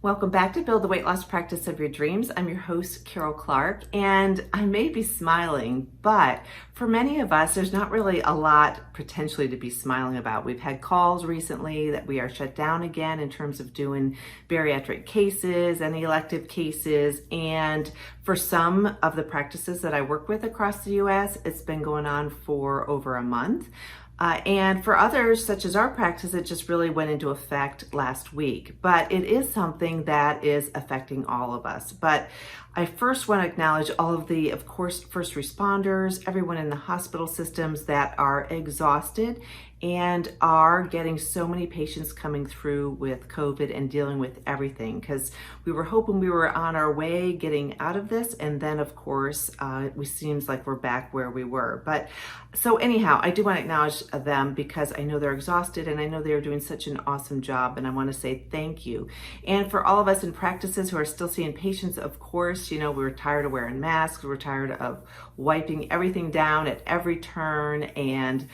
Welcome back to Build the Weight Loss Practice of Your Dreams. I'm your host, Karol Clark, and I may be smiling, but for many of us, there's not really a lot potentially to be smiling about. We've had calls recently that we are shut down again in terms of doing bariatric cases and elective cases, and for some of the practices that I work with across the US, it's been going on for over a month. And for others, such as our practice, it just really went into effect last week. But it is something that is affecting all of us. But I first want to acknowledge all of the, of course, first responders, everyone in the hospital systems that are exhausted and are getting so many patients coming through with COVID and dealing with everything, because we were hoping we were on our way getting out of this, and then of course it seems like we're back where we were. But so anyhow, I do want to acknowledge them because I know they're exhausted and I know they're doing such an awesome job, and I want to say thank you. And for all of us in practices who are still seeing patients, of course, you know, we're tired of wearing masks, we're tired of wiping everything down at every turn and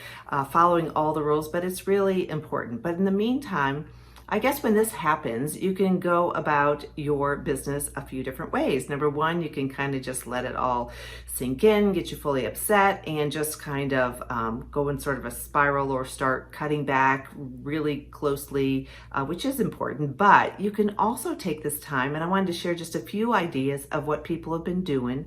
following all the rules, but it's really important. But in the meantime, I guess when this happens, you can go about your business a few different ways. Number one, you can kind of just let it all sink in, get you fully upset, and just kind of go in sort of a spiral or start cutting back really closely, which is important. But you can also take this time, and I wanted to share just a few ideas of what people have been doing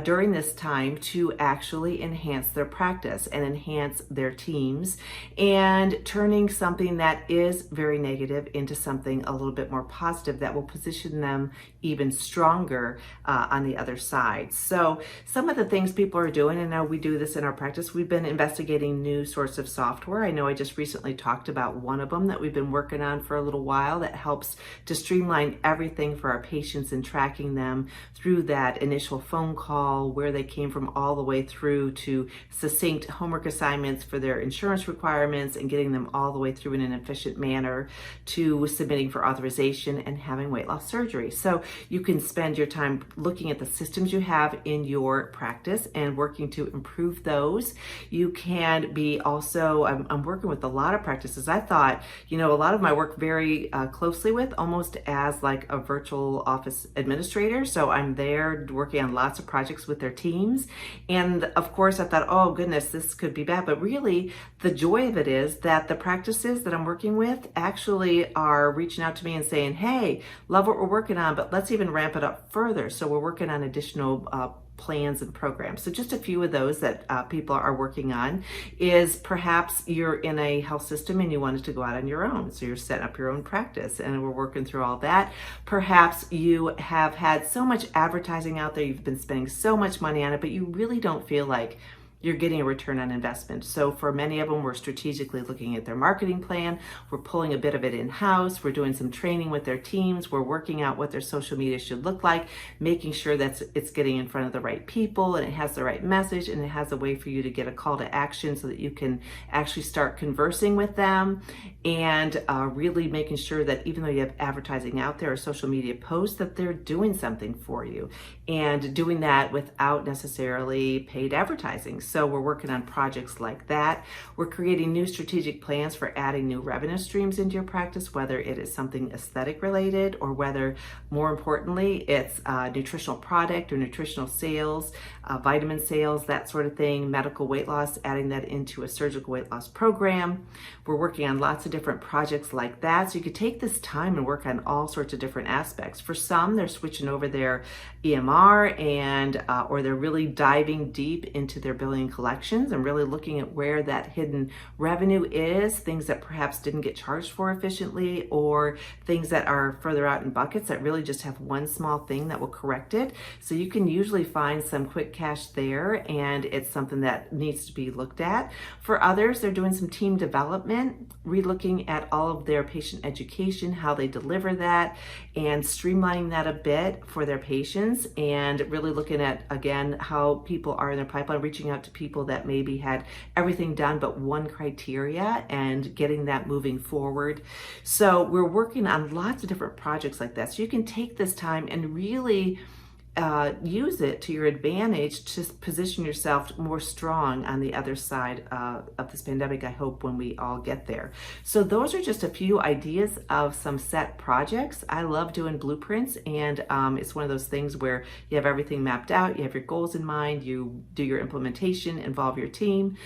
during this time to actually enhance their practice and enhance their teams, and turning something that is very negative into something a little bit more positive that will position them even stronger on the other side. So some of the things people are doing, and now we do this in our practice, we've been investigating new sorts of software. I know I just recently talked about one of them that we've been working on for a little while that helps to streamline everything for our patients and tracking them through that initial phone call, where they came from, all the way through to succinct homework assignments for their insurance requirements, and getting them all the way through in an efficient manner to submitting for authorization and having weight loss surgery. So you can spend your time looking at the systems you have in your practice and working to improve those. You can be also, I'm working with a lot of practices. I thought, you know, a lot of my work very closely with, almost as like a virtual office administrator. So I'm there working on lots of projects with their teams. And of course I thought, oh goodness, this could be bad. But really the joy of it is that the practices that I'm working with actually are reaching out to me and saying, hey, love what we're working on, but let's even ramp it up further. So we're working on additional plans and programs. So just a few of those that people are working on is, perhaps you're in a health system and you wanted to go out on your own. So you're setting up your own practice, and we're working through all that. Perhaps you have had so much advertising out there, you've been spending so much money on it, but you really don't feel like you're getting a return on investment. So for many of them, we're strategically looking at their marketing plan. We're pulling a bit of it in-house. We're doing some training with their teams. We're working out what their social media should look like, making sure that it's getting in front of the right people and it has the right message and it has a way for you to get a call to action so that you can actually start conversing with them, and really making sure that even though you have advertising out there or social media posts, that they're doing something for you, and doing that without necessarily paid advertising. So we're working on projects like that. We're creating new strategic plans for adding new revenue streams into your practice, whether it is something aesthetic related or whether, more importantly, it's nutritional product or nutritional sales, vitamin sales, that sort of thing, medical weight loss, adding that into a surgical weight loss program. We're working on lots of different projects like that. So you could take this time and work on all sorts of different aspects. For some, they're switching over their EMR and or they're really diving deep into their billing collections and really looking at where that hidden revenue is, things that perhaps didn't get charged for efficiently, or things that are further out in buckets that really just have one small thing that will correct it. So you can usually find some quick cash there, and it's something that needs to be looked at. For others, they're doing some team development, re-looking at all of their patient education, how they deliver that, and streamlining that a bit for their patients, and really looking at, again, how people are in their pipeline, reaching out to people that maybe had everything done but one criteria, and getting that moving forward. So we're working on lots of different projects like that. So you can take this time and really use it to your advantage to position yourself more strong on the other side of this pandemic, I hope, when we all get there. So those are just a few ideas of some set projects. I love doing blueprints, and it's one of those things where you have everything mapped out, you have your goals in mind, you do your implementation, involve your team.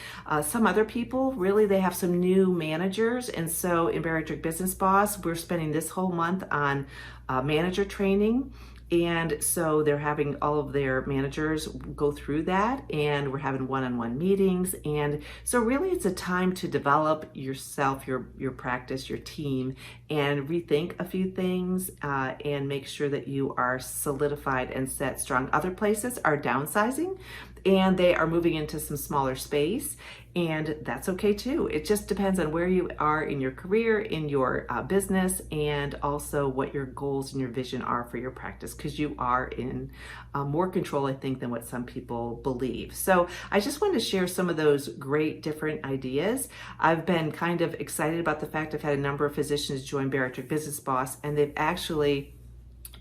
Some other people, really, they have some new managers, and so in Bariatric Business Boss, we're spending this whole month on manager training. And so they're having all of their managers go through that, and we're having one-on-one meetings. And so really it's a time to develop yourself, your practice, your team, and rethink a few things and make sure that you are solidified and set strong. Other places are downsizing and they are moving into some smaller space, and that's okay too. It just depends on where you are in your career, in your business, and also what your goals and your vision are for your practice, because you are in more control, I think, than what some people believe. So I just wanted to share some of those great different ideas. I've been kind of excited about the fact I've had a number of physicians join Bariatric Business Boss, and they've actually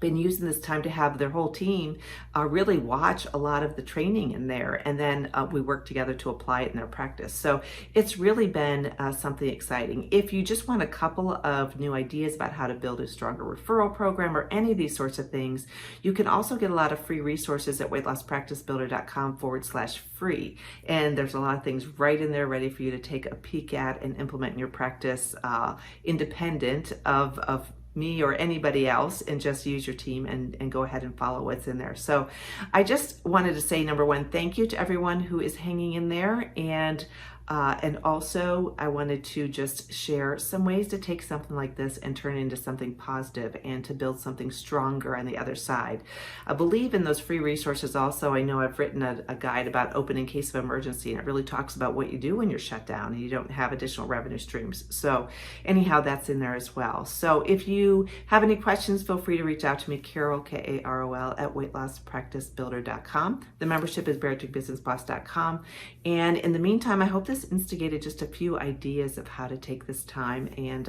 been using this time to have their whole team really watch a lot of the training in there, and then we work together to apply it in their practice. So it's really been something exciting. If you just want a couple of new ideas about how to build a stronger referral program or any of these sorts of things, you can also get a lot of free resources at weightlosspracticebuilder.com/free. And there's a lot of things right in there ready for you to take a peek at and implement in your practice, independent of me or anybody else, and just use your team and go ahead and follow what's in there. So I just wanted to say, number one, thank you to everyone who is hanging in there, and also I wanted to just share some ways to take something like this and turn it into something positive and to build something stronger on the other side. I believe in those free resources also. I know I've written a guide about open in case of emergency, and it really talks about what you do when you're shut down and you don't have additional revenue streams. So anyhow, that's in there as well. So if you have any questions, feel free to reach out to me, Karol, Karol, at weightlosspracticebuilder.com. The membership is bariatricbusinessboss.com. And in the meantime, I hope this instigated just a few ideas of how to take this time and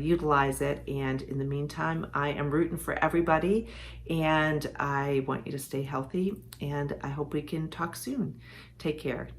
utilize it. And in the meantime, I am rooting for everybody, and I want you to stay healthy, and I hope we can talk soon. Take care.